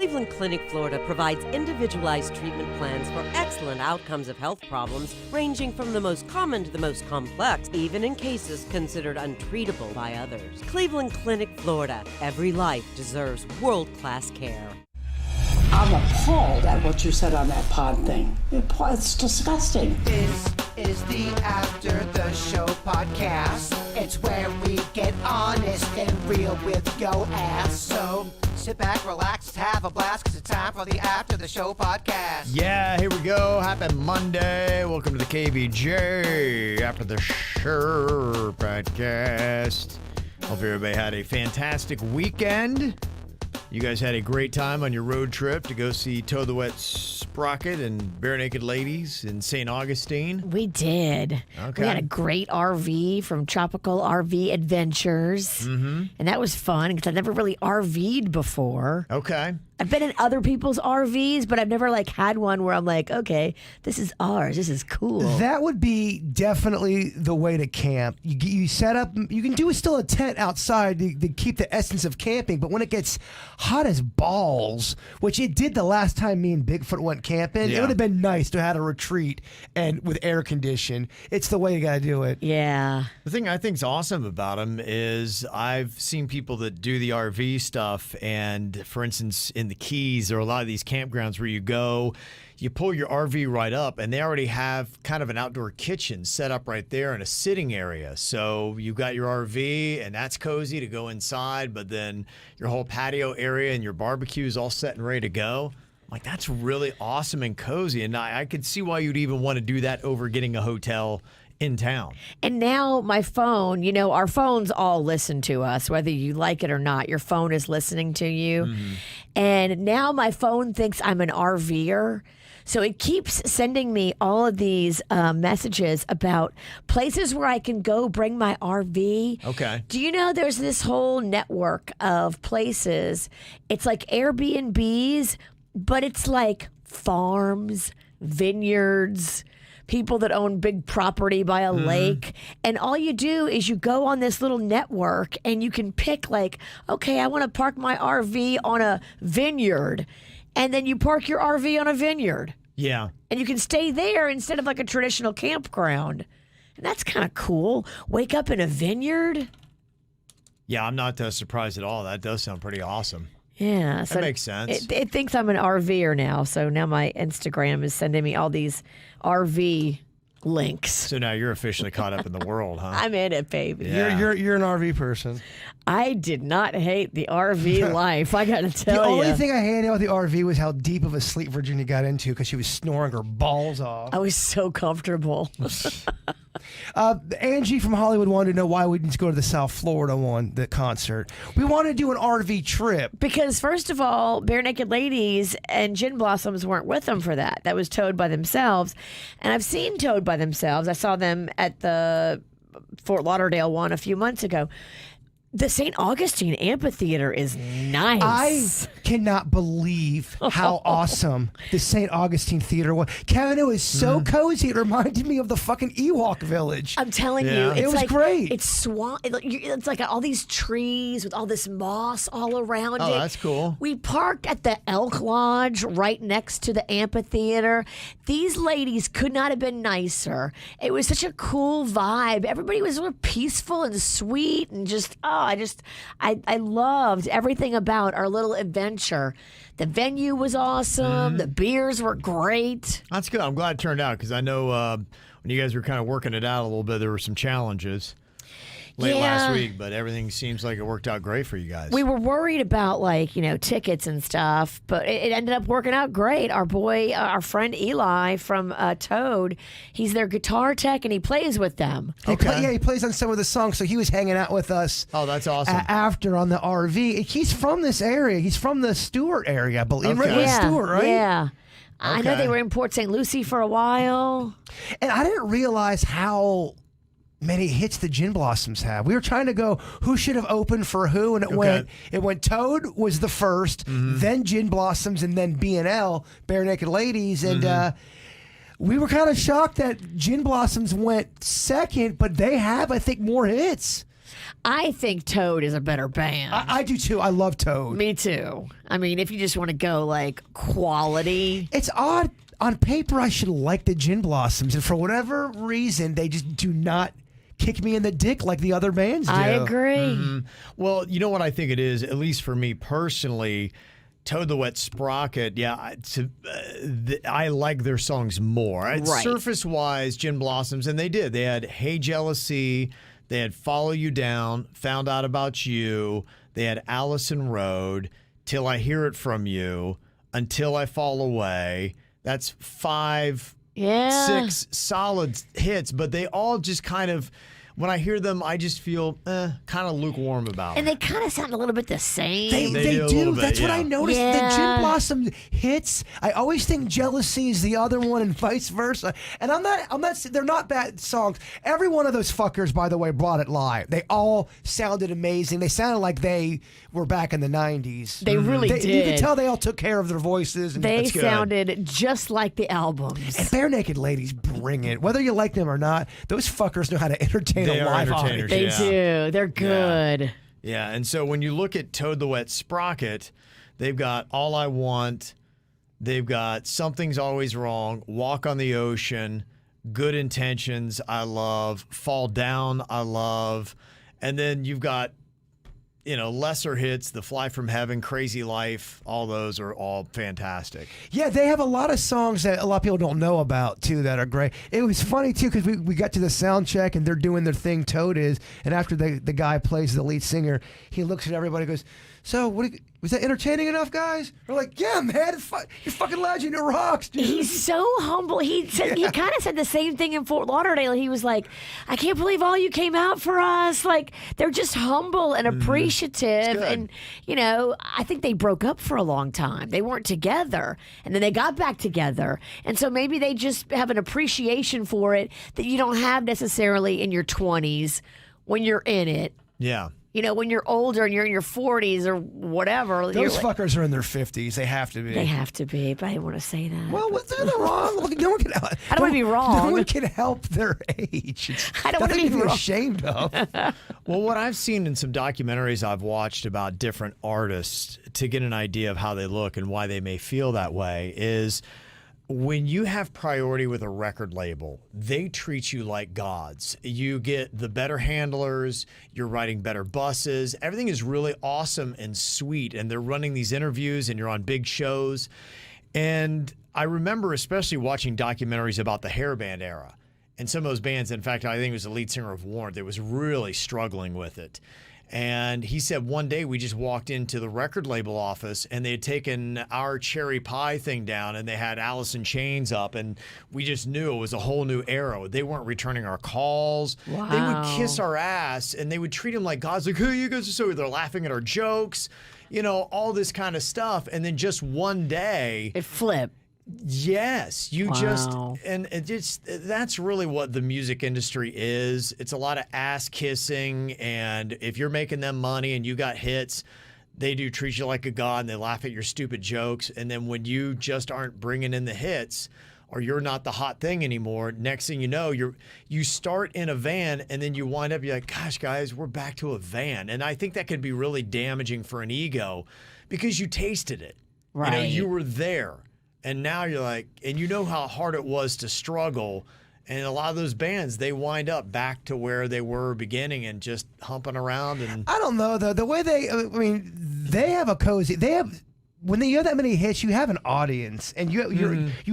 Cleveland Clinic, Florida provides individualized treatment plans for excellent outcomes of health problems ranging from the most common to the most complex, even in cases considered untreatable by others. Cleveland Clinic, Florida. Every life deserves world-class care. I'm appalled at what you said on that pod thing. It's disgusting. This is the After the Show podcast. It's where we get honest and real with yo ass. So sit back, relax, have a blast, because it's time for the After the Show podcast. Yeah, here we go. Happy Monday. Welcome to the KVJ After the Show podcast. Hope everybody had a fantastic weekend. You guys had a great time on your road trip to go see Toe the Wet Sprocket and Bare Naked Ladies in St. Augustine. We did. Okay. We had a great RV from Tropical RV Adventures. And that was fun because I've never really RV'd before. Okay. I've been in other people's RVs, but I've never had one where I'm like, okay, this is ours. This is cool. That would be definitely the way to camp. You set up, you can do still a tent outside to keep the essence of camping, but when it gets hot as balls, which it did the last time me and Bigfoot went camping, it would have been nice to have a retreat and with air condition. It's the way you got to do it. Yeah. The thing I think's awesome about them is I've seen people that do the RV stuff, and for instance, in the Keys, there are a lot of these campgrounds where you go, you pull your RV right up, and they already have kind of an outdoor kitchen set up right there and a sitting area. So you've got your RV, and that's cozy to go inside, but then your whole patio area and your barbecue is all set and ready to go. Like, that's really awesome and cozy, and I could see why you'd even want to do that over getting a hotel in town. And now my phone, our phones all listen to us, whether you like it or not. Your phone is listening to you. And now my phone thinks I'm an RVer. So it keeps sending me all of these messages about places where I can go bring my RV. Okay. Do you know there's this whole network of places? It's like Airbnbs, but it's like farms, vineyards, people that own big property by a lake. And all you do is you go on this little network and you can pick okay, I want to park my RV on a vineyard. And then you park your RV on a vineyard. Yeah. And you can stay there instead of a traditional campground. And that's kind of cool. Wake up in a vineyard. Yeah, I'm not surprised at all. That does sound pretty awesome. Yeah. So that makes sense. It thinks I'm an RVer now. So now my Instagram is sending me all these RV links. So now you're officially caught up in the world, huh? I'm in it, baby. Yeah. You're an RV person. I did not hate the RV life. I got to tell you. The only thing I hated about the RV was how deep of a sleep Virginia got into because she was snoring her balls off. I was so comfortable. Angie from Hollywood wanted to know why we didn't go to the South Florida the concert. We want to do an RV trip. Because first of all, Bare Naked Ladies and Gin Blossoms weren't with them for that. That was Towed by Themselves. And I've seen Towed by Themselves. I saw them at the Fort Lauderdale one a few months ago. The St. Augustine Amphitheater is nice. I cannot believe how awesome the St. Augustine Theater was. Kevin, it was so cozy. It reminded me of the fucking Ewok Village. I'm telling you, it was great. It's swamp. It's like all these trees with all this moss all around it. Oh, that's cool. We parked at the Elk Lodge right next to the amphitheater. These ladies could not have been nicer. It was such a cool vibe. Everybody was sort of peaceful and sweet and just, I loved everything about our little adventure. The venue was awesome. The beers were great. That's good. I'm glad it turned out because I know when you guys were kind of working it out a little bit, there were some challenges late last week, but everything seems like it worked out great for you guys. We were worried about tickets and stuff, but it ended up working out great. Our boy, our friend Eli from Toad, he's their guitar tech and he plays with them. He plays on some of the songs, so he was hanging out with us. Oh, that's awesome. After on the RV. He's from this area. He's from the Stewart area, I believe. Okay. Right? Stewart, right? Yeah. I know Okay. they were in Port St. Lucie for a while. And I didn't realize how many hits the Gin Blossoms have. We were trying to go who should have opened for who, and it went Toad was the first, then Gin Blossoms, and then B&L, Bare Naked Ladies, and we were kind of shocked that Gin Blossoms went second, but they have, I think, more hits. I think Toad is a better band. I do too. I love Toad. Me too. I mean, if you just want to go like quality. It's odd. On paper, I should like the Gin Blossoms, and for whatever reason, they just do not kick me in the dick like the other bands do. I agree. Mm-hmm. Well, you know what I think it is, at least for me personally, Toad the Wet Sprocket, I like their songs more. Right. Surface-wise, Gin Blossoms, and they did. They had Hey Jealousy, they had Follow You Down, Found Out About You, they had Allison Road, Till I Hear It From You, Until I Fall Away. That's 5, 6 solid hits, but they all just kind of, when I hear them, I just feel kind of lukewarm about And it. they kind of sound a little bit the same. They do a do. little bit, That's what I yeah. noticed. Yeah. The Gin Blossom hits. I always think Jealousy is the other one, and vice versa. And I'm not. They're not bad songs. Every one of those fuckers, by the way, brought it live. They all sounded amazing. They sounded like they were back in the '90s. They really did. You could tell they all took care of their voices. And They that's good. sounded just like the albums. And Bare Naked Ladies bring it. Whether you like them or not, those fuckers know how to entertain They a are live entertainers. audience. They Yeah. do. They're good. Yeah, and so when you look at Toad the Wet Sprocket, they've got All I Want, they've got Something's Always Wrong, Walk on the Ocean, Good Intentions, I love, Fall Down, I love, and then you've got, lesser hits, The Fly from Heaven, Crazy Life, all those are all fantastic. Yeah, they have a lot of songs that a lot of people don't know about, too, that are great. It was funny, too, because we got to the sound check, and they're doing their thing, Toad is, and after the guy plays the lead singer, he looks at everybody and goes, so, was that entertaining enough, guys? We're like, yeah, man, you're fucking legend, it rocks, dude. He's so humble. He said he kind of said the same thing in Fort Lauderdale. He was like, I can't believe all you came out for us. Like, they're just humble and appreciative. And, I think they broke up for a long time. They weren't together. And then they got back together. And so maybe they just have an appreciation for it that you don't have necessarily in your 20s when you're in it. Yeah. When you're older and you're in your 40s or whatever. Those fuckers are in their 50s. They have to be. They have to be, but I didn't want to say that. Well, what's wrong? Look, no one can. I don't want to be wrong. No one can help their age. I don't want to nothing be wrong. ashamed of. Well, what I've seen in some documentaries I've watched about different artists to get an idea of how they look and why they may feel that way is when you have priority with a record label, they treat you like gods. You get the better handlers, you're riding better buses, everything is really awesome and sweet, and they're running these interviews and you're on big shows. And I remember especially watching documentaries about the hair band era. And some of those bands, in fact, I think it was the lead singer of Warrant that was really struggling with it. And he said one day we just walked into the record label office and they had taken our cherry pie thing down and they had Alice in Chains up, and we just knew it was a whole new era. They weren't returning our calls. Wow. They would kiss our ass and they would treat them like gods. Like, hey, you guys are so, they're laughing at our jokes, all this kind of stuff. And then just one day, It flipped. yes, you Wow. and that's really what the music industry is. It's a lot of ass kissing, and if you're making them money and you got hits, they do treat you like a god and they laugh at your stupid jokes. And then when you just aren't bringing in the hits, or you're not the hot thing anymore, next thing you know, you start in a van and then you wind up, you're like, gosh, guys, we're back to a van. And I think that could be really damaging for an ego because you tasted it. Right. You were there. And now you're like, and you know how hard it was to struggle. And a lot of those bands, they wind up back to where they were beginning and just humping around. And I don't know, though. The way they have a cozy, when you have that many hits, you have an audience, and you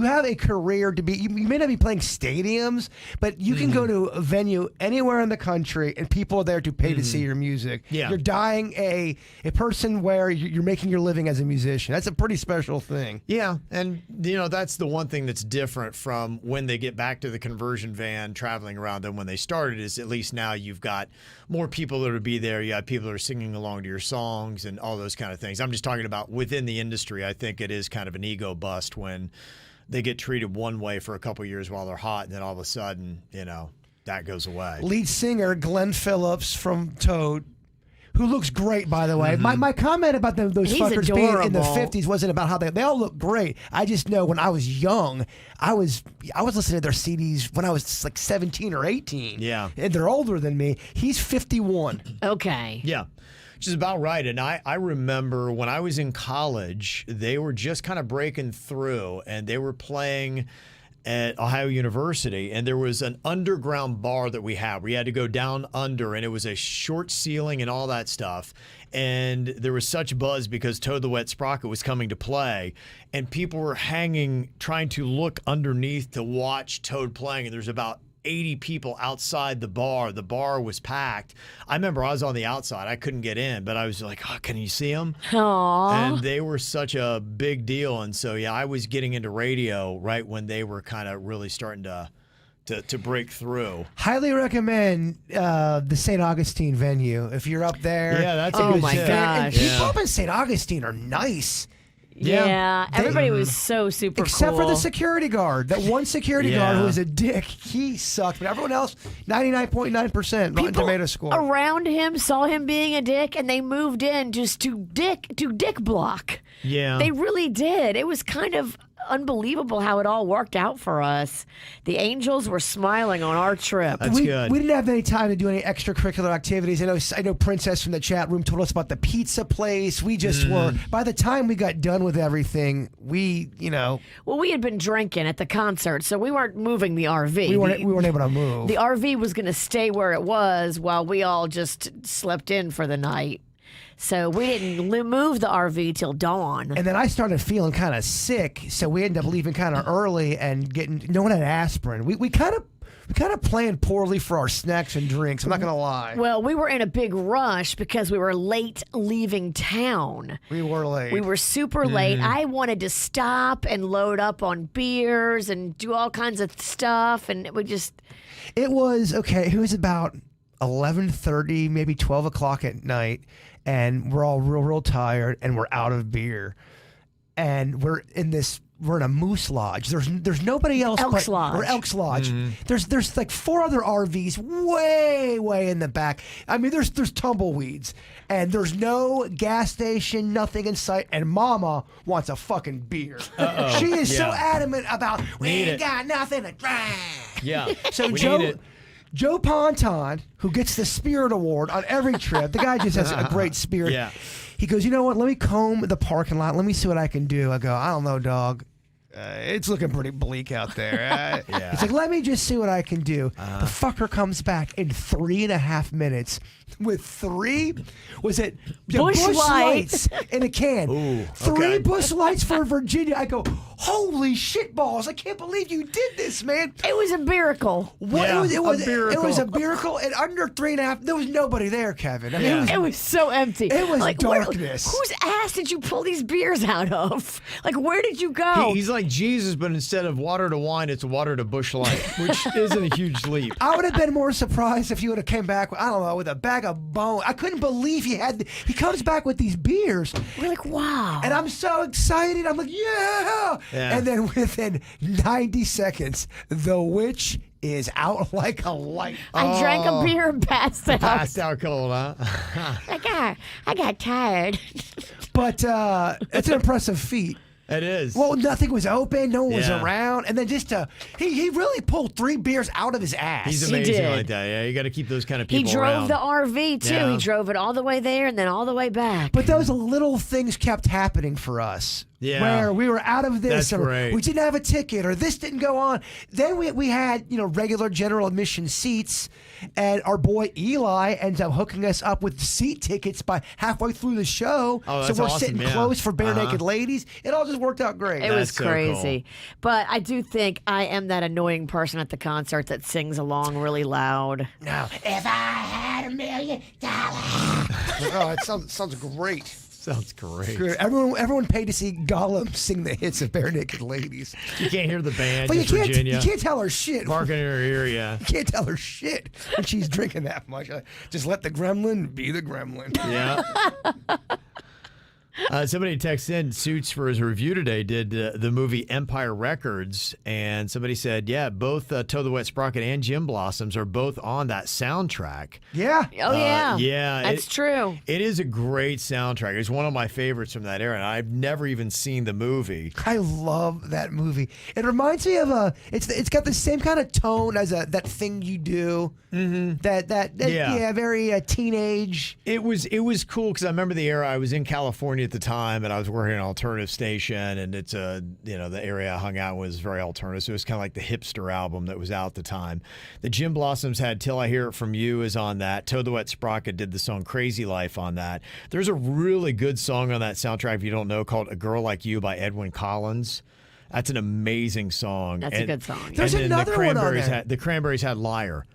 have a career to be. You may not be playing stadiums, but you can go to a venue anywhere in the country, and people are there to pay to see your music. Yeah. You're dying a person where you're making your living as a musician. That's a pretty special thing. yeah, and that's the one thing that's different from when they get back to the conversion van traveling around than when they started. Is at least now you've got more people that will be there. You have people that are singing along to your songs and all those kind of things. I'm just talking about within the industry. I think it is kind of an ego bust when they get treated one way for a couple of years while they're hot, and then all of a sudden, that goes away. Lead singer Glenn Phillips from Toad, who looks great, by the way. My comment about those He's fuckers being in the adorable. 50s wasn't about how they all look great. I just know when I was young, I was listening to their CDs when I was like 17 or 18. Yeah. And they're older than me. He's 51. Okay. Yeah, which is about right. And I remember when I was in college, they were just kind of breaking through, and they were playing at Ohio University, and there was an underground bar that we had where you had to go down under, and it was a short ceiling and all that stuff. And there was such buzz because Toad the Wet Sprocket was coming to play, and people were hanging, trying to look underneath to watch Toad playing, and there's about 80 people outside the bar. The bar was packed. I remember I was on the outside. I couldn't get in, but I was like, oh, can you see them? Aww. And they were such a big deal. And so, yeah, I was getting into radio right when they were kind of really starting to break through. Highly recommend the St. Augustine venue if you're up there. Yeah, that's a Oh good my set. gosh. And people up in St. Augustine are nice. Yeah, everybody was so super Except cool. for the security guard. That one security guard who was a dick. He sucked. But everyone else, 99.9% Rotten Tomato score. around him saw him being a dick, and they moved in just to dick block. Yeah. They really did. It was kind of unbelievable how it all worked out for us. The angels were smiling on our trip. That's good. We didn't have any time to do any extracurricular activities. I know Princess from the chat room told us about the pizza place. We just were, by the time we got done with everything, Well, we had been drinking at the concert, so we weren't moving the RV. we weren't able to move. The RV was going to stay where it was while we all just slept in for the night. So we didn't move the RV till dawn. And then I started feeling kind of sick, so we ended up leaving kind of early and no one had aspirin. We kind of planned poorly for our snacks and drinks. I'm not gonna lie. Well, we were in a big rush because we were late leaving town. We were late. We were super late. I wanted to stop and load up on beers and do all kinds of stuff, and it was okay. It was about 11:30, maybe 12 o'clock at night, and we're all real tired, and we're out of beer, and we're in a moose lodge. There's nobody else. Elks but, Lodge. Or Elks Lodge. There's like 4 other RVs way in the back. I mean, there's tumbleweeds, and there's no gas station, nothing in sight. And Mama wants a fucking beer. She is so adamant about we ain't got nothing to drink. Yeah. So We need it. Joe Ponton, who gets the Spirit Award on every trip, the guy just has a great spirit. Yeah. He goes, you know what? Let me comb the parking lot. Let me see what I can do. I go, I don't know, dog. It's looking pretty bleak out there. Yeah. He's like, let me just see what I can do. The fucker comes back in 3.5 minutes with 3, Bush lights in a can. Ooh, 3 okay. Bush lights for Virginia. I go, holy shit balls. I can't believe you did this, man. It was a miracle. What? Yeah, it was a miracle. It was a miracle, and under 3.5, there was nobody there, Kevin. I mean, It was so empty. It was where- darkness. whose ass did you pull these beers out of? Like, where did you go? He's like Jesus, but instead of water to wine, it's water to Bush Light, which isn't a huge leap. I would have been more surprised if he would have came back, I don't know, with a bag of bone. I couldn't believe he comes back with these beers, We're like, wow. and I'm so excited. I'm like, yeah. And then within 90 seconds, the witch is out like a light. I drank a beer and passed out. Passed out cold, huh? I got tired. But it's an impressive feat. It is. Well, nothing was open, no one was Yeah. around, and then just he really pulled 3 beers out of his ass. He's He amazing did. like that. Yeah, you got to keep those kind of He people drove around. the RV, too. Yeah. He drove it all the way there and then all the way back. But those little things kept happening for us. Yeah. Where we were out of this, That's or great. we didn't have a ticket, or this didn't go on. Then we had regular general admission seats, and our boy Eli ends up hooking us up with seat tickets by halfway through the show. Oh, so that's we're awesome, sitting yeah. close for bare naked ladies. It all just worked out great. It was That's so crazy. But I do think I am that annoying person at the concert that sings along really loud. No, if I had $1 million. Oh, it sounds great. Sounds great. Good. Everyone paid to see Gollum sing the hits of Bare Naked Ladies. You can't hear the band. But you just Virginia. can't tell her shit. Barking in her ear, yeah. You can't tell her shit when she's drinking that much. Just let the gremlin be the gremlin. Yeah. Somebody texted in, Suits for his review today did the movie Empire Records, and somebody said, yeah, both Toe the Wet Sprocket and Gin Blossoms are both on that soundtrack. Yeah. Oh, yeah. Yeah. That's true. It is a great soundtrack. It's one of my favorites from that era, and I've never even seen the movie. I love that movie. It reminds me of it's got the same kind of tone as That Thing You Do. Mm-hmm. That very teenage. It was cool because I remember the era. I was in California at the time, and I was working at an alternative station, and it's the area I hung out was very alternative. So it was kind of like the hipster album that was out at the time. The Gin Blossoms had Till I Hear It From You is on that. Toe the Wet Sprocket did the song Crazy Life on that. There's a really good song on that soundtrack, if you don't know, called A Girl Like You by Edwyn Collins. That's an amazing song. That's a good song. There's another one on there. The Cranberries had Liar.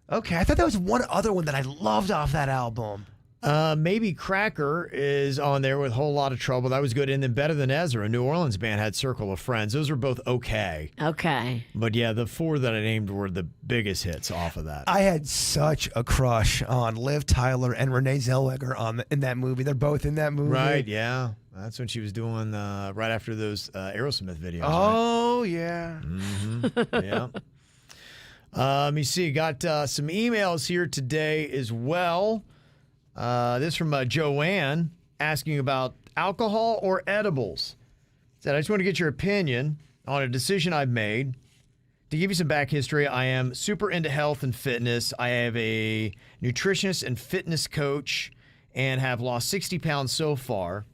Okay, I thought that was one other one that I loved off that album. Maybe Cracker is on there with Whole Lot of Trouble. That was good. And then Better Than Ezra, a New Orleans band, had Circle of Friends. Those were both okay. Okay. But yeah, the four that I named were the biggest hits off of that. I had such a crush on Liv Tyler and Renee Zellweger in that movie. They're both in that movie. Right, yeah. That's when she was doing right after those Aerosmith videos. Oh, right? Yeah. Mm-hmm. Yeah. Let me see. Got some emails here today as well. This from Joanne asking about alcohol or edibles. Said, I just want to get your opinion on a decision I've made. To give you some back history, I am super into health and fitness. I have a nutritionist and fitness coach and have lost 60 pounds so far.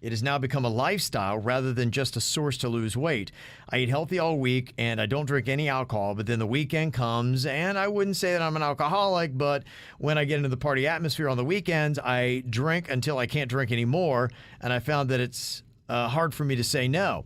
It has now become a lifestyle rather than just a source to lose weight. I eat healthy all week, and I don't drink any alcohol, but then the weekend comes, and I wouldn't say that I'm an alcoholic, but when I get into the party atmosphere on the weekends, I drink until I can't drink anymore, and I found that it's hard for me to say no.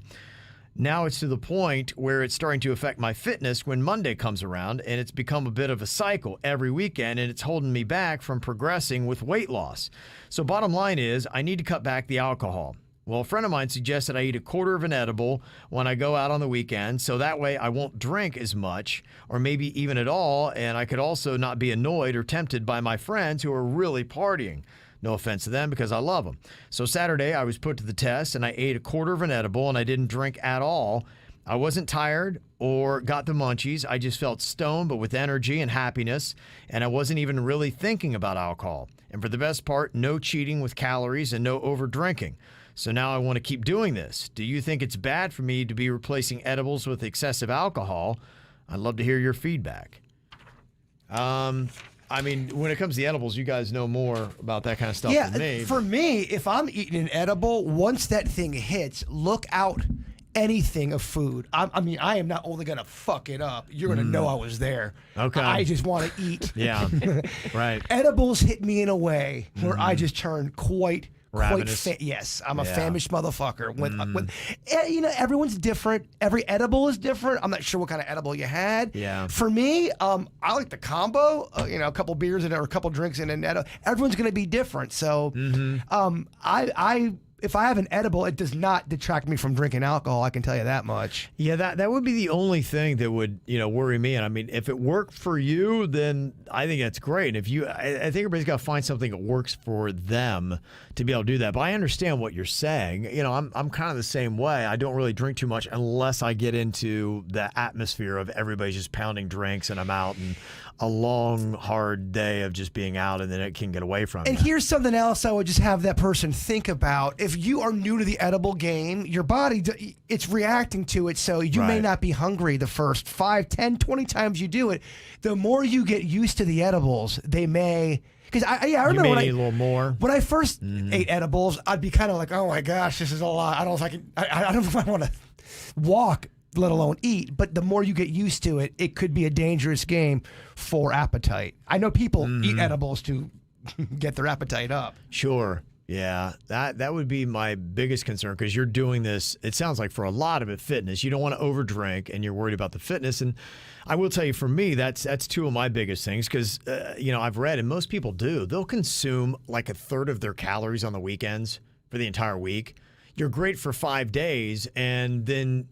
Now it's to the point where it's starting to affect my fitness when Monday comes around, and it's become a bit of a cycle every weekend, and it's holding me back from progressing with weight loss. So bottom line is, I need to cut back the alcohol. Well, a friend of mine suggested I eat a quarter of an edible when I go out on the weekend, so that way I won't drink as much, or maybe even at all, and I could also not be annoyed or tempted by my friends who are really partying. No offense to them because I love them. So Saturday, I was put to the test, and I ate a quarter of an edible, and I didn't drink at all. I wasn't tired or got the munchies. I just felt stoned, but with energy and happiness, and I wasn't even really thinking about alcohol. And for the best part, no cheating with calories and no over drinking. So now I want to keep doing this. Do you think it's bad for me to be replacing edibles with excessive alcohol? I'd love to hear your feedback. I mean, when it comes to the edibles, you guys know more about that kind of stuff than me. For me, if I'm eating an edible, once that thing hits, look out anything of food. I am not only going to fuck it up, you're going to know I was there. Okay. I just want to eat. Yeah, right. Edibles hit me in a way where I just turn quite ravenous. Yes, I'm a famished motherfucker. When everyone's different. Every edible is different. I'm not sure what kind of edible you had. Yeah. For me, I like the combo. A couple beers in it or a couple drinks in an edible. Everyone's going to be different. So, if I have an edible, it does not detract me from drinking alcohol. I can tell you that much. Yeah, that would be the only thing that would worry me. And I mean, if it worked for you, then I think that's great. If I think everybody's got to find something that works for them to be able to do that. But I understand what you're saying. I'm kind of the same way. I don't really drink too much unless I get into the atmosphere of everybody's just pounding drinks and I'm out and a long, hard day of just being out, and then it can get away from you. And here's something else I would just have that person think about. If you are new to the edible game, your body, it's reacting to it, so you may not be hungry the first 5, 10, 20 times you do it. The more you get used to the edibles, they may... Because I remember when a little more. When I first ate edibles, I'd be kind of like, oh my gosh, this is a lot. I don't know if I want to walk, let alone eat. But the more you get used to it, it could be a dangerous game for appetite. I know people eat edibles to get their appetite up. Sure. Yeah, that would be my biggest concern because you're doing this, it sounds like for a lot of it, fitness. You don't want to overdrink and you're worried about the fitness. And I will tell you, for me, that's two of my biggest things because, I've read, and most people do, they'll consume like a third of their calories on the weekends for the entire week. You're great for 5 days, and then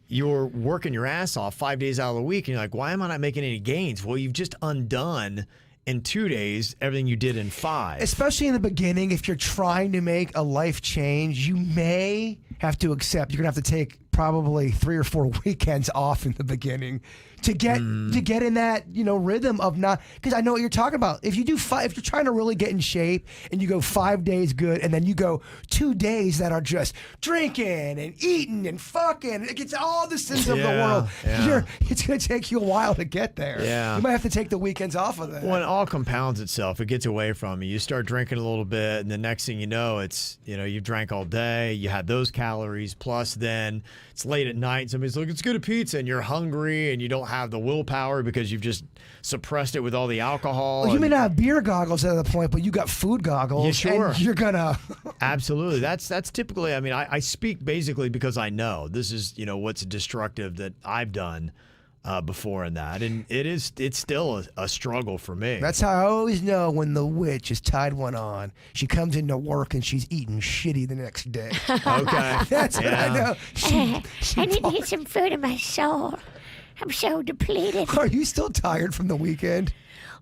you're working your ass off 5 days out of the week, and you're like, why am I not making any gains? Well, you've just undone in 2 days everything you did in 5. Especially in the beginning, if you're trying to make a life change, you may have to accept you're going to have to take probably 3 or 4 weekends off in the beginning to get in that rhythm of not, because I know what you're talking about. If you do if you're trying to really get in shape and you go 5 days good and then you go 2 days that are just drinking and eating and fucking, it gets all the sins of the world. Yeah. It's going to take you a while to get there. Yeah. You might have to take the weekends off of that. When it all compounds itself, it gets away from you. You start drinking a little bit, and the next thing you know, it's you've drank all day. You had those calories, plus then it's late at night. And somebody's like, "Let's go to pizza," and you're hungry, and you don't have the willpower because you've just suppressed it with all the alcohol. Well, you may not have beer goggles at the point, but you got food goggles. Yeah, sure. And you're gonna. Absolutely. That's typically. I mean, I speak basically because I know this is what's destructive that I've done before in that, and it's still a struggle for me. That's how I always know when the witch has tied one on. She comes into work and she's eating shitty the next day. Okay. That's what I know. I need to get some food in my soul. I'm so depleted. Are you still tired from the weekend?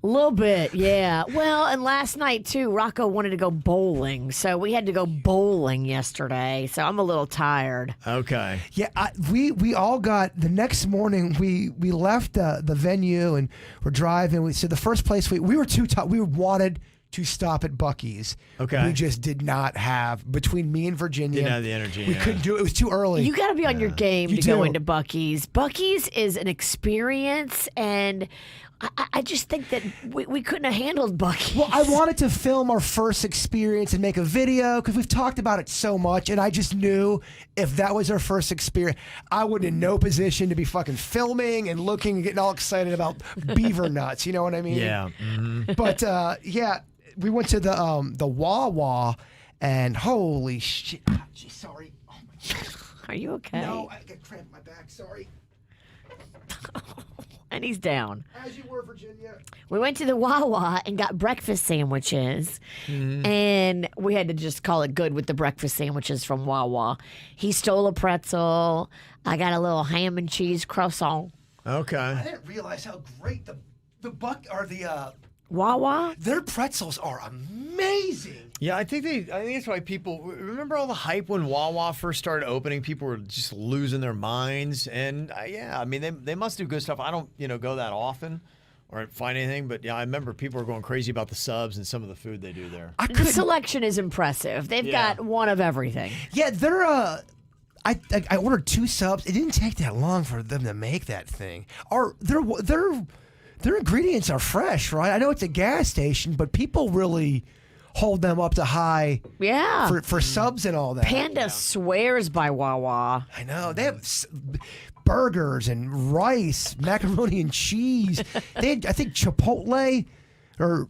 A little bit, yeah. Well, and last night, too, Rocco wanted to go bowling. So we had to go bowling yesterday. So I'm a little tired. Okay. Yeah, we all got, the next morning, we left the venue and we're driving. So the first place, we were too tired. We wanted to stop at Buc-ee's. Okay. We just did not have, between me and Virginia. Didn't have the energy. We couldn't do it. It was too early. You got to be on your game You to go do. into Buc-ee's. Buc-ee's is an experience, and I just think that we couldn't have handled Buc-ee's. Well, I wanted to film our first experience and make a video because we've talked about it so much, and I just knew if that was our first experience, I would in no position to be fucking filming and looking and getting all excited about beaver nuts. You know what I mean? Yeah. Mm-hmm. But yeah, we went to the Wawa, and holy shit! Ah, geez, sorry. Oh my God. Are you okay? No, I got cramp in my back. Sorry. And he's down. As you were, Virginia. We went to the Wawa and got breakfast sandwiches. And we had to just call it good with the breakfast sandwiches from Wawa. He stole a pretzel. I got a little ham and cheese croissant. Okay. I didn't realize how great the Wawa? their pretzels are amazing. Yeah, I think that's why people remember all the hype when Wawa first started opening. People were just losing their minds, and yeah, I mean they must do good stuff. I don't go that often or find anything, but yeah, I remember people were going crazy about the subs and some of the food they do there. The selection is impressive. They've got one of everything. Yeah, they're I ordered 2 subs. It didn't take that long for them to make that thing. Their ingredients are fresh, right? I know it's a gas station, but people really hold them up to high. Yeah. For subs and all that. Panda swears by Wawa. I know they have burgers and rice, macaroni and cheese. They had, I think, Chipotle, or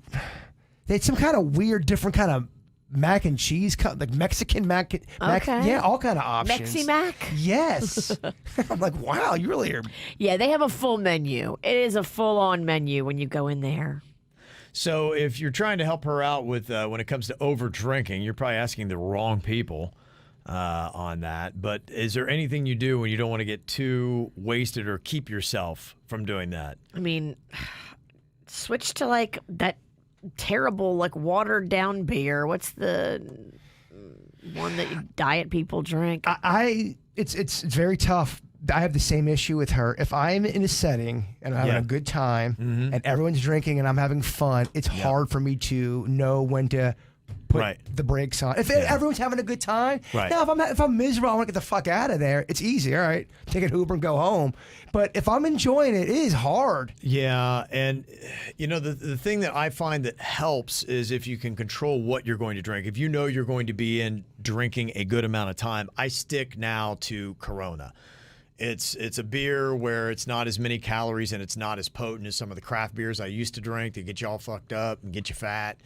they had some kind of weird, different kind of mac and cheese, like Mexican mac. Okay. Yeah, all kind of options. Mexi-Mac? Yes. I'm like, wow, you really are. Yeah, they have a full menu. It is a full-on menu when you go in there. So if you're trying to help her out with when it comes to over drinking, you're probably asking the wrong people on that. But is there anything you do when you don't want to get too wasted or keep yourself from doing that? I mean, switch to like that terrible, like watered down beer. What's the one that diet people drink? It's very tough. I have the same issue with her. If I'm in a setting and I'm having a good time and everyone's drinking and I'm having fun, it's hard for me to know when to put the brakes on. If everyone's having a good time, now if I'm miserable, I want to get the fuck out of there. It's easy, all right, take an Uber and go home. But if I'm enjoying it, it is hard. Yeah, and the thing that I find that helps is if you can control what you're going to drink. If you know you're going to be in drinking a good amount of time, I stick now to Corona. It's a beer where it's not as many calories and it's not as potent as some of the craft beers I used to drink that get you all fucked up and get you fat.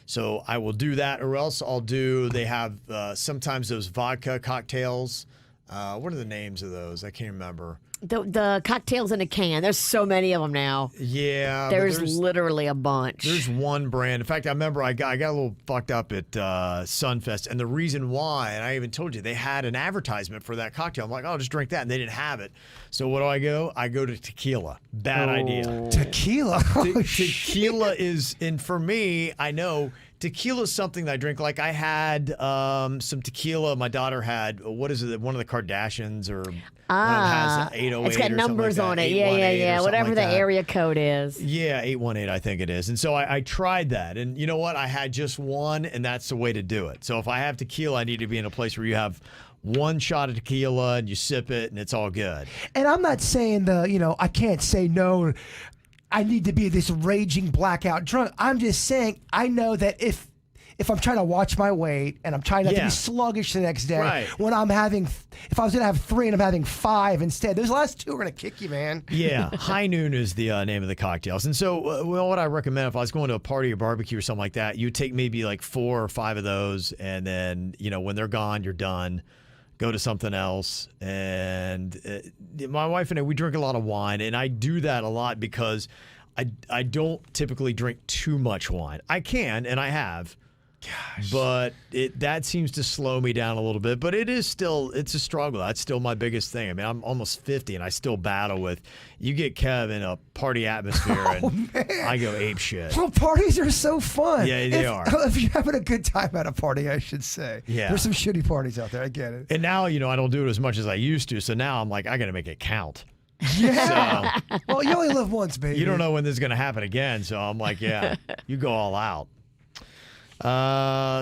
So I will do that, or else they have sometimes those vodka cocktails. What are the names of those? I can't remember. the cocktails in a can. There's so many of them now. Yeah. There's literally a bunch. There's one brand. In fact, I remember I got a little fucked up at Sunfest, and the reason why, and I even told you, they had an advertisement for that cocktail. I'm like, oh, just drink that, and they didn't have it. So what do? I go to tequila. Bad idea. Tequila. Tequila is, and for me, I know tequila is something that I drink. Like I had some tequila. My daughter had, what is it? One of the Kardashians or has 808. It's got numbers on it. Yeah. Whatever like the that. area code is. Yeah, 818, I think it is. And so I tried that. And you know what? I had just one, and that's the way to do it. So if I have tequila, I need to be in a place where you have one shot of tequila and you sip it and it's all good. And I'm not saying I can't say no. I need to be this raging blackout drunk. I'm just saying I know that if I'm trying to watch my weight and I'm trying not to be sluggish the next day, right. When I'm having, if I was going to have 3 and I'm having 5 instead, those last 2 are going to kick you, man. Yeah, High Noon is the name of the cocktails. And so what I recommend, if I was going to a party or barbecue or something like that, you take maybe like 4 or 5 of those, and then, when they're gone, you're done. Go to something else. And my wife and I, we drink a lot of wine, and I do that a lot because I don't typically drink too much wine. I can, and I have. Gosh. But that seems to slow me down a little bit. But it's a struggle. That's still my biggest thing. I mean, I'm almost 50, and I still battle with, you get Kev in a party atmosphere, and I go ape shit. Well, parties are so fun. Yeah, they are. If you're having a good time at a party, I should say. Yeah. There's some shitty parties out there. I get it. And now, I don't do it as much as I used to. So now I'm like, I got to make it count. Yeah. So, well, you only live once, baby. You don't know when this is going to happen again. So I'm like, yeah, you go all out.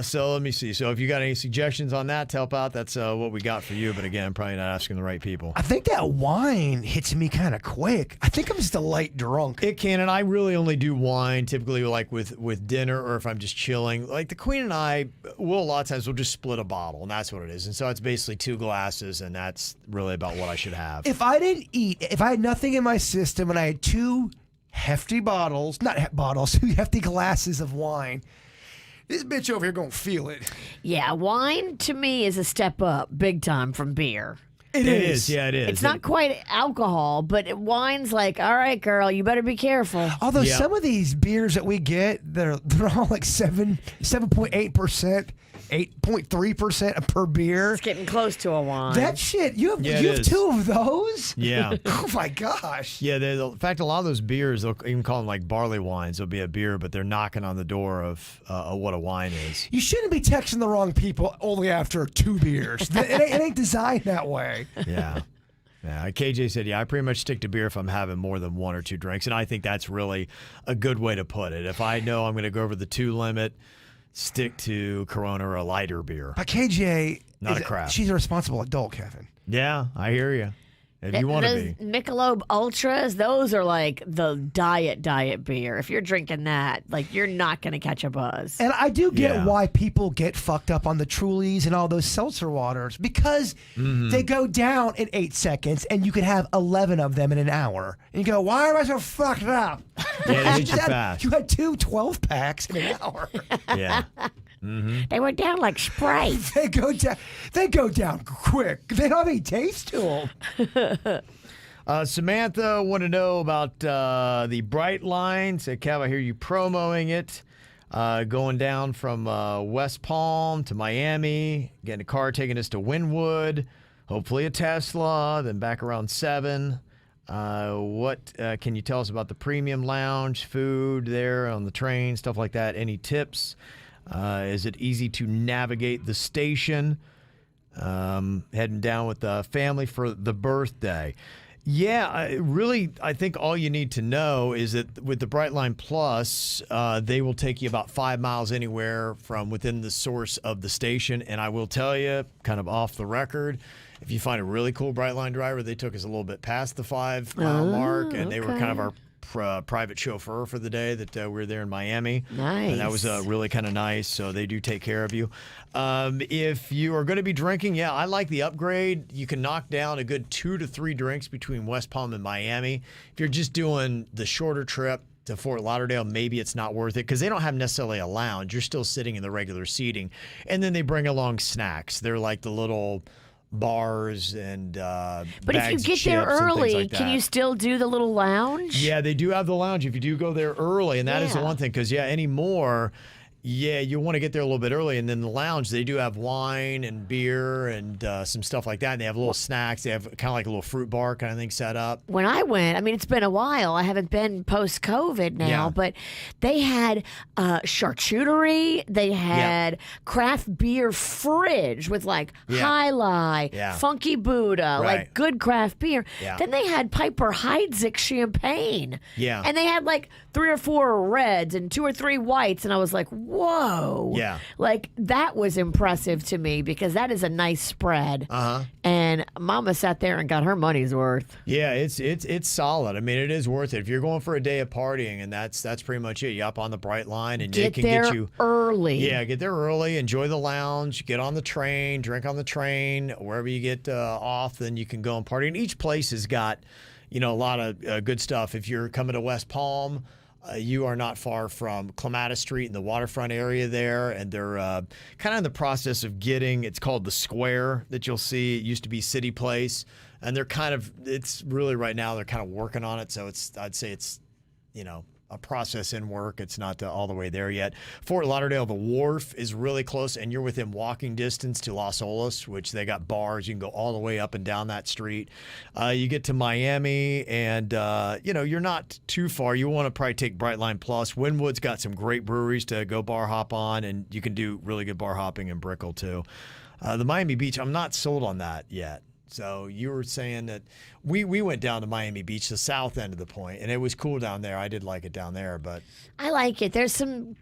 So let me see. So if you got any suggestions on that to help out, that's what we got for you. But again, I'm probably not asking the right people. I think that wine hits me kind of quick. I think I'm just a light drunk. It can, and I really only do wine typically like with dinner or if I'm just chilling. Like the Queen and I will a lot of times we'll just split a bottle, and that's what it is. And so it's basically 2 glasses, and that's really about what I should have. If I didn't eat, if I had nothing in my system and I had 2 hefty bottles, not 2 hefty glasses of wine, this bitch over here gonna feel it. Yeah, wine to me is a step up big time from beer. It is. Yeah, it is. It's not quite alcohol, but wine's like, all right, girl, you better be careful. Although some of these beers that we get, they're all like 7.8%. 8.3% per beer. It's getting close to a wine. That shit, you have 2 of those? Yeah. Oh my gosh. Yeah, in fact, a lot of those beers, they'll even call them like barley wines. They'll be a beer, but they're knocking on the door of what a wine is. You shouldn't be texting the wrong people only after 2 beers. It ain't designed that way. Yeah. Yeah, KJ said, I pretty much stick to beer if I'm having more than 1 or 2 drinks, and I think that's really a good way to put it. If I know I'm going to go over the 2 limit, stick to Corona or a lighter beer. But KJ, not a crap. She's a responsible adult, Kevin. Yeah, I hear you. If you want to be. Michelob Ultras, those are like the diet beer. If you're drinking that, like you're not going to catch a buzz. And I do get why people get fucked up on the Trulies and all those seltzer waters because they go down in 8 seconds and you can have 11 of them in an hour. And you go, why am I so fucked up? Yeah, it hits you fast. You had 2 12-packs in an hour. Yeah. Mm-hmm. They went down like Sprite. They go down quick. They don't have any taste to them. Samantha want to know about the Brightline. Said, Kev, I hear you promoting it. Going down from West Palm to Miami, getting a car taking us to Wynwood, hopefully a Tesla, then back around 7. What can you tell us about the premium lounge, food there on the train, stuff like that? Any tips? Is it easy to navigate the station? Heading down with the family for the birthday. Yeah, I think all you need to know is that with the Brightline Plus, they will take you about 5 miles anywhere from within the source of the station. And I will tell you, kind of off the record, if you find a really cool Brightline driver, they took us a little bit past the 5-mile mark, and they were kind of our private chauffeur for the day that we were there in Miami. Nice. And that was really kind of nice, so they do take care of you. If you are going to be drinking, I like the upgrade. You can knock down a good 2 to 3 drinks between West Palm and Miami. If you're just doing the shorter trip to Fort Lauderdale, maybe it's not worth it because they don't have necessarily a lounge. You're still sitting in the regular seating. And then they bring along snacks. They're like the little bars and But bags if you of get there chips and things early, like can that. you still do the little lounge? Yeah, they do have the lounge if you do go there early, and that is the Yeah. one thing. Because anymore, you want to get there a little bit early, and then the lounge they do have wine and beer and some stuff like that. And they have little snacks. They have kind of like a little fruit bar kind of thing set up. When I went, I mean, it's been a while. I haven't been post-COVID now, Yeah. but they had charcuterie. They had craft beer fridge with like High Life, Yeah. Funky Buddha, Right. like good craft beer. Yeah. Then they had Piper Heidsieck champagne. Yeah. And they had like 3 or 4 reds and 2 or 3 whites. And I was like, whoa. Yeah. Like that was impressive to me because that is a nice spread. Uh-huh. And Mama sat there and got her money's worth. Yeah, it's solid. I mean, it is worth it if you're going for a day of partying, and that's pretty much it. You up on the Brightline, and Get it can there get you early. Yeah, get there early, enjoy the lounge, get on the train, drink on the train. Wherever you get off, then you can go and party. And each place has got, a lot of good stuff. If you're coming to West Palm, you are not far from Clematis Street in the waterfront area there, and they're kind of in the process of getting, it's called the Square that you'll see. It used to be City Place, and it's really right now they're kind of working on it, so I'd say it's, a process in work. It's not all the way there yet. Fort Lauderdale, the wharf is really close, and you're within walking distance to Las Olas, which they got bars. You can go all the way up and down that street. You get to Miami, and you're not too far. You want to probably take Brightline Plus. Wynwood's got some great breweries to go bar hop on, and you can do really good bar hopping in Brickell too. The Miami Beach, I'm not sold on that yet. So you were saying that we went down to Miami Beach, the south end of the point, and it was cool down there. I did like it down there, but I like it. There's some,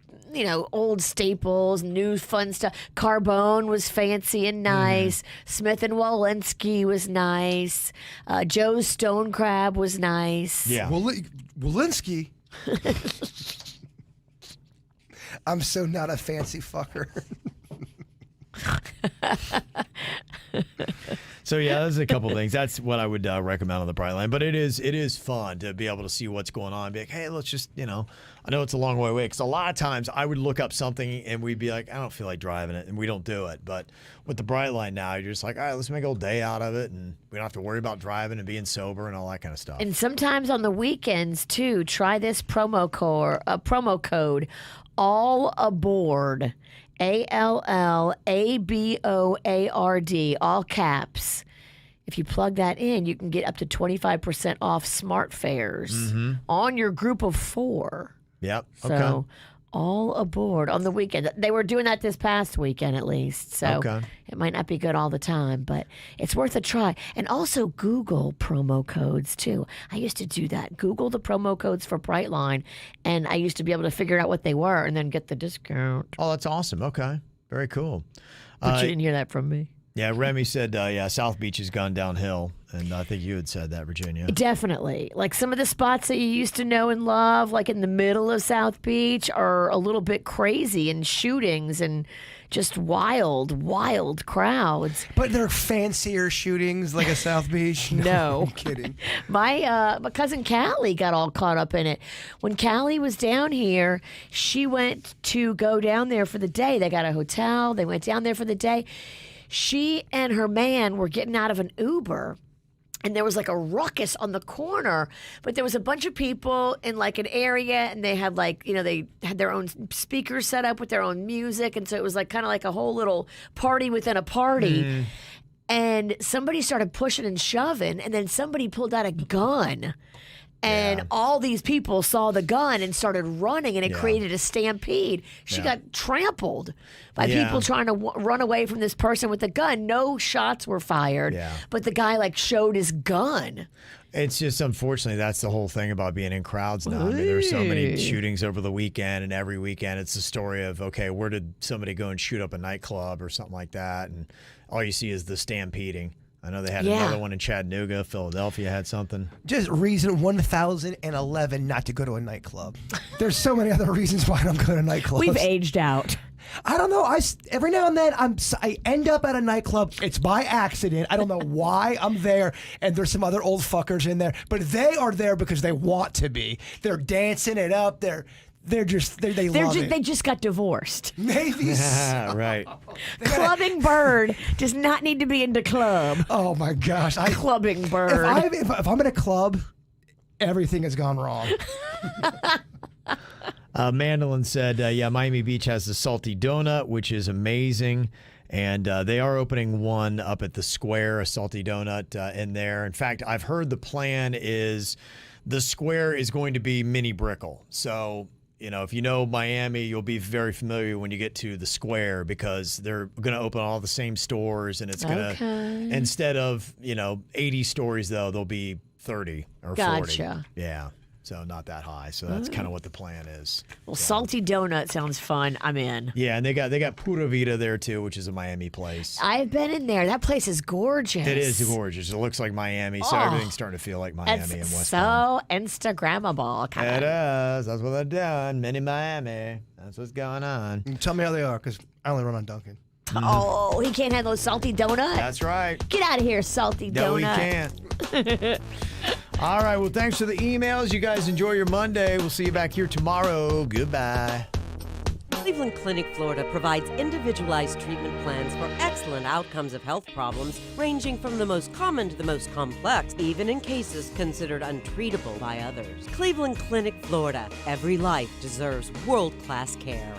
old staples, new fun stuff. Carbone was fancy and nice. Smith and Walensky was nice. Joe's Stone Crab was nice. yeah. Walensky. I'm so not a fancy fucker. So yeah, there's a couple things. That's what I would recommend on the Brightline. But it is fun to be able to see what's going on. Be like, hey, let's just I know it's a long way away. Because a lot of times I would look up something and we'd be like, I don't feel like driving it, and we don't do it. But with the Brightline now, you're just like, all right, let's make a whole day out of it, and we don't have to worry about driving and being sober and all that kind of stuff. And sometimes on the weekends too, try this promo code, all aboard. ALLABOARD, all caps. If you plug that in, you can get up to 25% off smart fares on your group of 4. Yep. So Okay. all aboard on the weekend. They were doing that this past weekend at least. So Okay. it might not be good all the time, but it's worth a try. And also Google promo codes too. I used to do that. Google the promo codes for Brightline, and I used to be able to figure out what they were and then get the discount. Oh, that's awesome. Okay. Very cool. But you didn't hear that from me. Yeah, Remy said, South Beach has gone downhill, and I think you had said that, Virginia. Definitely. Like some of the spots that you used to know and love, like in the middle of South Beach, are a little bit crazy and shootings and just wild crowds. But they're fancier shootings like a South Beach. No. I'm kidding. My cousin Callie got all caught up in it. When Callie was down here, she went to go down there for the day. They got a hotel. They went down there for the day. She and her man were getting out of an Uber, and there was like a ruckus on the corner, but there was a bunch of people in like an area, and they had they had their own speakers set up with their own music, and so it was like kind of like a whole little party within a party. And somebody started pushing and shoving, and then somebody pulled out a gun. And all these people saw the gun and started running, and it created a stampede. She got trampled by people trying to run away from this person with the gun. No shots were fired, but the guy showed his gun. It's just, unfortunately, that's the whole thing about being in crowds now. I mean, there's so many shootings over the weekend, and every weekend it's the story of, okay, where did somebody go and shoot up a nightclub or something like that? And all you see is the stampeding. I know they had another one in Chattanooga. Philadelphia had something. Just reason 1011 not to go to a nightclub. There's so many other reasons why I don't go to nightclubs. We've aged out. I don't know. Every now and then I end up at a nightclub. It's by accident. I don't know why I'm there, and there's some other old fuckers in there, but they are there because they want to be. They're dancing it up. They're they love it. They just got divorced. Maybe. Right. Clubbing Bird does not need to be into club. Oh my gosh! Clubbing Bird. If I'm in a club, everything has gone wrong. Mandolin said, yeah, Miami Beach has the Salty Donut, which is amazing. And they are opening one up at the Square, a Salty Donut in there. In fact, I've heard the plan is the Square is going to be mini Brickell. So, if you know Miami, you'll be very familiar when you get to the Square because they're going to open all the same stores. And it's going to, instead of, 80 stories, though, there'll be 30 or 40. Gotcha. Yeah. So not that high. So that's kind of what the plan is. Well, Salty Donut sounds fun. I'm in. Yeah, and they got Pura Vida there too, which is a Miami place. I've been in there. That place is gorgeous. It is gorgeous. It looks like Miami, so everything's starting to feel like Miami and It's West Palm. so Instagrammable. It is. That's what they're doing. Mini Miami. That's what's going on. Tell me how they are, because I only run on Dunkin'. Oh, he can't handle a salty donut? That's right. Get out of here, salty No, we donut. can't. All right. Well, thanks for the emails. You guys enjoy your Monday. We'll see you back here tomorrow. Goodbye. Cleveland Clinic, Florida provides individualized treatment plans for excellent outcomes of health problems ranging from the most common to the most complex, even in cases considered untreatable by others. Cleveland Clinic, Florida. Every life deserves world-class care.